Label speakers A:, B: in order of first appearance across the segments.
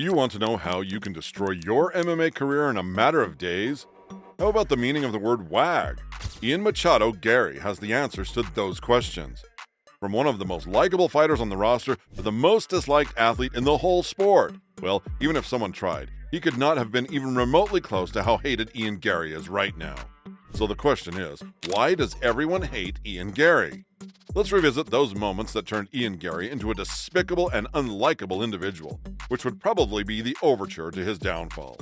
A: Do you want to know how you can destroy your MMA career in a matter of days? How about the meaning of the word wag? Ian Garry has the answers to those questions. From one of the most likable fighters on the roster to the most disliked athlete in the whole sport. Well, even if someone tried, he could not have been even remotely close to how hated Ian Garry is right now. So the question is, why does everyone hate Ian Garry? Let's revisit those moments that turned Ian Garry into a despicable and unlikable individual, which would probably be the overture to his downfall.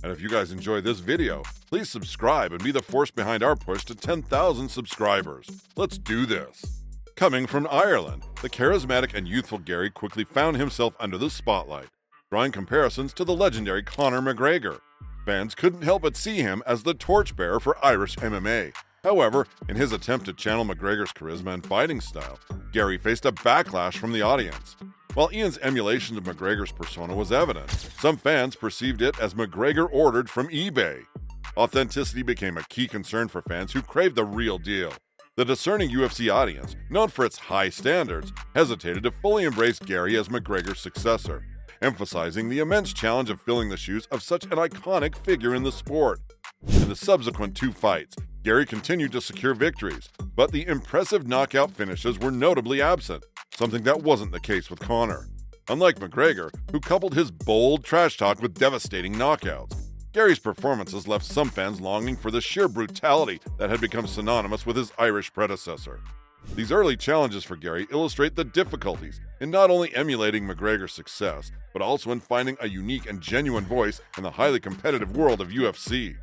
A: And if you guys enjoy this video, please subscribe and be the force behind our push to 10,000 subscribers. Let's do this. Coming from Ireland, the charismatic and youthful Garry quickly found himself under the spotlight, drawing comparisons to the legendary Conor McGregor. Fans couldn't help but see him as the torchbearer for Irish MMA. However, in his attempt to channel McGregor's charisma and fighting style, Garry faced a backlash from the audience. While Ian's emulation of McGregor's persona was evident, some fans perceived it as McGregor ordered from eBay. Authenticity became a key concern for fans who craved the real deal. The discerning UFC audience, known for its high standards, hesitated to fully embrace Garry as McGregor's successor, emphasizing the immense challenge of filling the shoes of such an iconic figure in the sport. In the subsequent two fights, Garry continued to secure victories, but the impressive knockout finishes were notably absent, something that wasn't the case with Conor. Unlike McGregor, who coupled his bold trash talk with devastating knockouts, Garry's performances left some fans longing for the sheer brutality that had become synonymous with his Irish predecessor. These early challenges for Garry illustrate the difficulties in not only emulating McGregor's success, but also in finding a unique and genuine voice in the highly competitive world of UFC.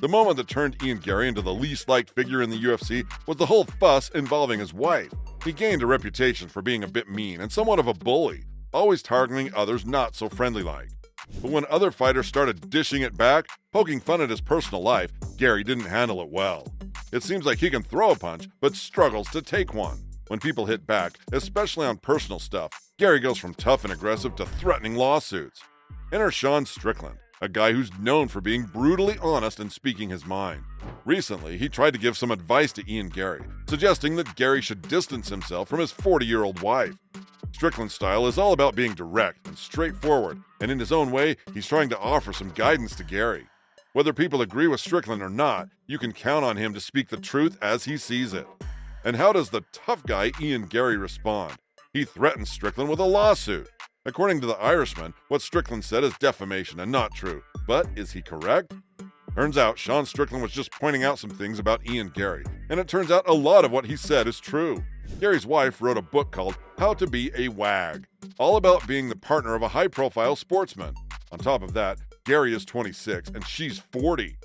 A: The moment that turned Ian Garry into the least liked figure in the UFC was the whole fuss involving his wife. He gained a reputation for being a bit mean and somewhat of a bully, always targeting others not so friendly-like. But when other fighters started dishing it back, poking fun at his personal life, Garry didn't handle it well. It seems like he can throw a punch, but struggles to take one. When people hit back, especially on personal stuff, Garry goes from tough and aggressive to threatening lawsuits. Enter Sean Strickland, a guy who's known for being brutally honest and speaking his mind. Recently, he tried to give some advice to Ian Garry, suggesting that Garry should distance himself from his 40-year-old wife. Strickland's style is all about being direct and straightforward, and in his own way, he's trying to offer some guidance to Garry. Whether people agree with Strickland or not, you can count on him to speak the truth as he sees it. And how does the tough guy Ian Garry respond? He threatens Strickland with a lawsuit. According to the Irishman, what Strickland said is defamation and not true. But is he correct? Turns out Sean Strickland was just pointing out some things about Ian Garry, and it turns out a lot of what he said is true. Garry's wife wrote a book called How to Be a Wag, all about being the partner of a high-profile sportsman. On top of that, Garry is 26 and she's 40.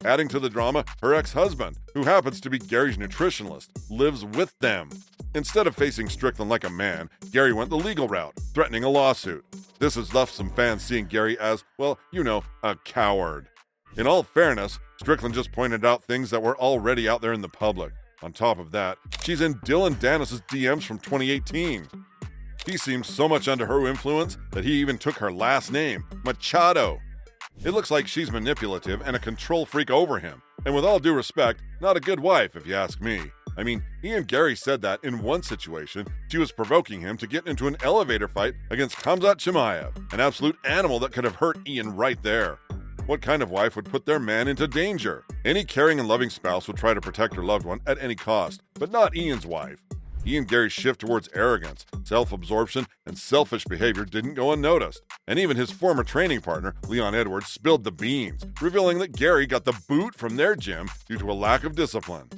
A: Adding to the drama, her ex-husband, who happens to be Garry's nutritionist, lives with them. Instead of facing Strickland like a man, Garry went the legal route, threatening a lawsuit. This has left some fans seeing Garry as, well, a coward. In all fairness, Strickland just pointed out things that were already out there in the public. On top of that, she's in Dylan Dennis's DMs from 2018. He seems so much under her influence that he even took her last name, Machado. It looks like she's manipulative and a control freak over him, and with all due respect, not a good wife if you ask me. I mean, Ian Garry said that in one situation, she was provoking him to get into an elevator fight against Khamzat Chimaev, an absolute animal that could have hurt Ian right there. What kind of wife would put their man into danger? Any caring and loving spouse would try to protect her loved one at any cost, but not Ian's wife. Ian Garry's shift towards arrogance, self-absorption, and selfish behavior didn't go unnoticed, and even his former training partner, Leon Edwards, spilled the beans, revealing that Garry got the boot from their gym due to a lack of discipline.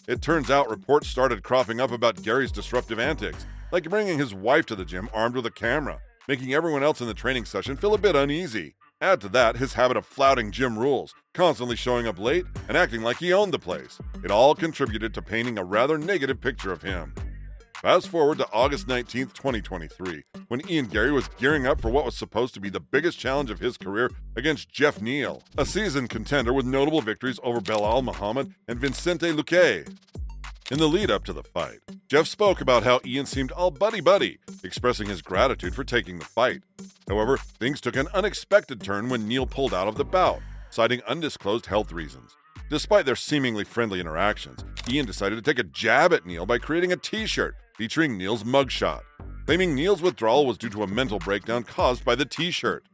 A: It turns out reports started cropping up about Garry's disruptive antics, like bringing his wife to the gym armed with a camera, making everyone else in the training session feel a bit uneasy. Add to that his habit of flouting gym rules, constantly showing up late, and acting like he owned the place. It all contributed to painting a rather negative picture of him. Fast forward to August 19, 2023, when Ian Garry was gearing up for what was supposed to be the biggest challenge of his career against Jeff Neal, a seasoned contender with notable victories over Belal Muhammad and Vicente Luque. In the lead-up to the fight, Jeff spoke about how Ian seemed all buddy-buddy, expressing his gratitude for taking the fight. However, things took an unexpected turn when Neal pulled out of the bout, citing undisclosed health reasons. Despite their seemingly friendly interactions, Ian decided to take a jab at Neal by creating a t-shirt featuring Neal's mugshot. claiming Neil's withdrawal was due to a mental breakdown caused by the t-shirt.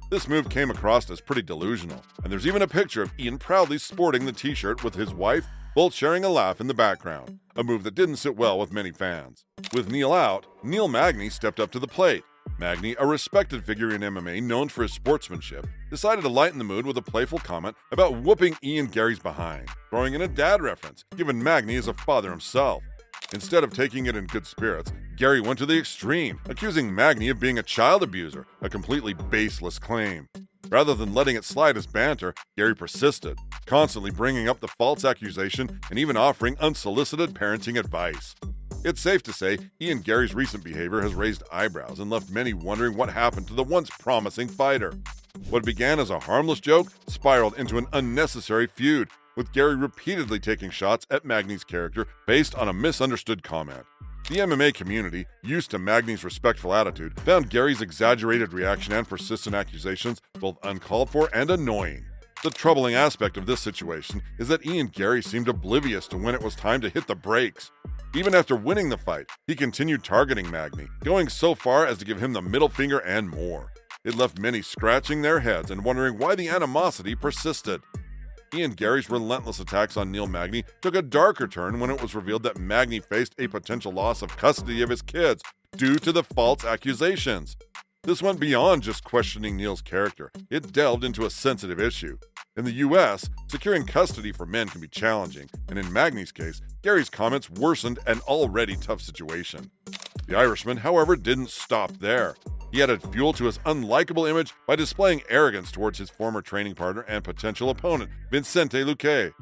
A: This move came across as pretty delusional, and there's even a picture of Ian proudly sporting the t-shirt with his wife, both sharing a laugh in the background, a move that didn't sit well with many fans. With Neil out, Neil Magny stepped up to the plate. Magny, a respected figure in MMA known for his sportsmanship, decided to lighten the mood with a playful comment about whooping Ian Garry's behind, throwing in a dad reference, given Magny is a father himself. Instead of taking it in good spirits, Garry went to the extreme, accusing Magny of being a child abuser, a completely baseless claim. Rather than letting it slide as banter, Garry persisted, constantly bringing up the false accusation and even offering unsolicited parenting advice. It's safe to say Ian Garry's recent behavior has raised eyebrows and left many wondering what happened to the once promising fighter. What began as a harmless joke spiraled into an unnecessary feud, with Garry repeatedly taking shots at Magny's character based on a misunderstood comment. The MMA community, used to Magny's respectful attitude, found Garry's exaggerated reaction and persistent accusations both uncalled for and annoying. The troubling aspect of this situation is that Ian Garry seemed oblivious to when it was time to hit the brakes. Even after winning the fight, he continued targeting Magny, going so far as to give him the middle finger and more. It left many scratching their heads and wondering why the animosity persisted. Ian Garry's relentless attacks on Neil Magny took a darker turn when it was revealed that Magny faced a potential loss of custody of his kids due to the false accusations. This went beyond just questioning Neil's character. It delved into a sensitive issue. In the US, securing custody for men can be challenging, and in Magny's case, Garry's comments worsened an already tough situation. The Irishman, however, didn't stop there. He added fuel to his unlikable image by displaying arrogance towards his former training partner and potential opponent, Vicente Luque.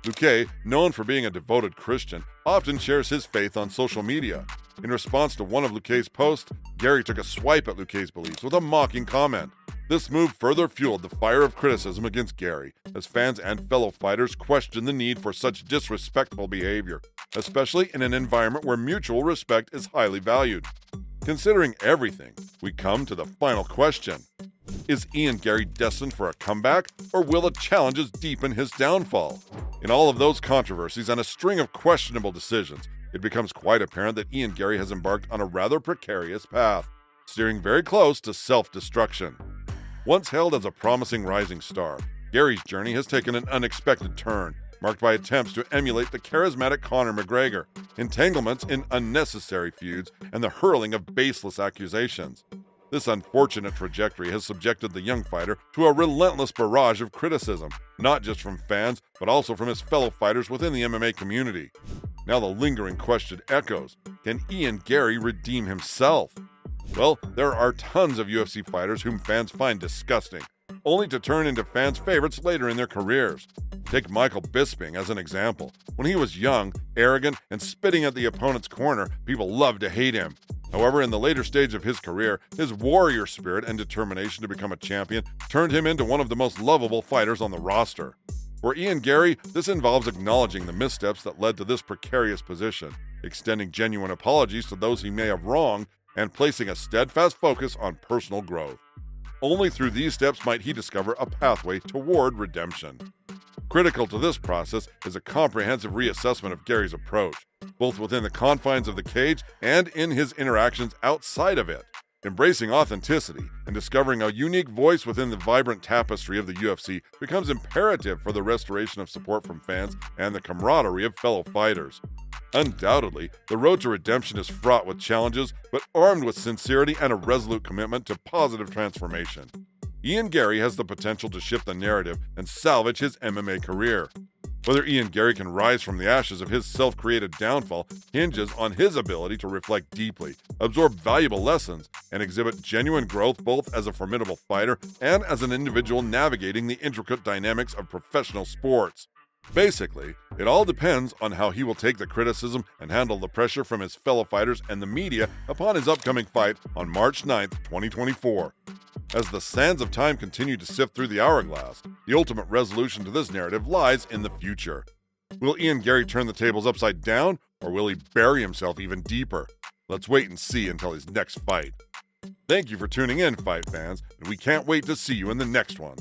A: Luque, known for being a devoted Christian, often shares his faith on social media. In response to one of Luque's posts, Garry took a swipe at Luque's beliefs with a mocking comment. This move further fueled the fire of criticism against Garry, as fans and fellow fighters questioned the need for such disrespectful behavior, especially in an environment where mutual respect is highly valued. Considering everything, we come to the final question. Is Ian Garry destined for a comeback, or will the challenges deepen his downfall? In all of those controversies and a string of questionable decisions, it becomes quite apparent that Ian Garry has embarked on a rather precarious path, steering very close to self-destruction. Once hailed as a promising rising star, Garry's journey has taken an unexpected turn, marked by attempts to emulate the charismatic Conor McGregor, entanglements in unnecessary feuds, and the hurling of baseless accusations. This unfortunate trajectory has subjected the young fighter to a relentless barrage of criticism, not just from fans, but also from his fellow fighters within the MMA community. Now the lingering question echoes, can Ian Garry redeem himself? Well, there are tons of UFC fighters whom fans find disgusting, only to turn into fans' favorites later in their careers. Take Michael Bisping as an example. When he was young, arrogant, and spitting at the opponent's corner, people loved to hate him. However, in the later stage of his career, his warrior spirit and determination to become a champion turned him into one of the most lovable fighters on the roster. For Ian Garry, this involves acknowledging the missteps that led to this precarious position, extending genuine apologies to those he may have wronged, and placing a steadfast focus on personal growth. Only through these steps might he discover a pathway toward redemption. Critical to this process is a comprehensive reassessment of Garry's approach, both within the confines of the cage and in his interactions outside of it. Embracing authenticity and discovering a unique voice within the vibrant tapestry of the UFC becomes imperative for the restoration of support from fans and the camaraderie of fellow fighters. Undoubtedly, the road to redemption is fraught with challenges, but armed with sincerity and a resolute commitment to positive transformation. Ian Garry has the potential to shift the narrative and salvage his MMA career. Whether Ian Garry can rise from the ashes of his self-created downfall hinges on his ability to reflect deeply, absorb valuable lessons, and exhibit genuine growth both as a formidable fighter and as an individual navigating the intricate dynamics of professional sports. Basically, it all depends on how he will take the criticism and handle the pressure from his fellow fighters and the media upon his upcoming fight on March 9th, 2024. As the sands of time continue to sift through the hourglass, the ultimate resolution to this narrative lies in the future. Will Ian Garry turn the tables upside down, or will he bury himself even deeper? Let's wait and see until his next fight. Thank you for tuning in, fight fans, and we can't wait to see you in the next one.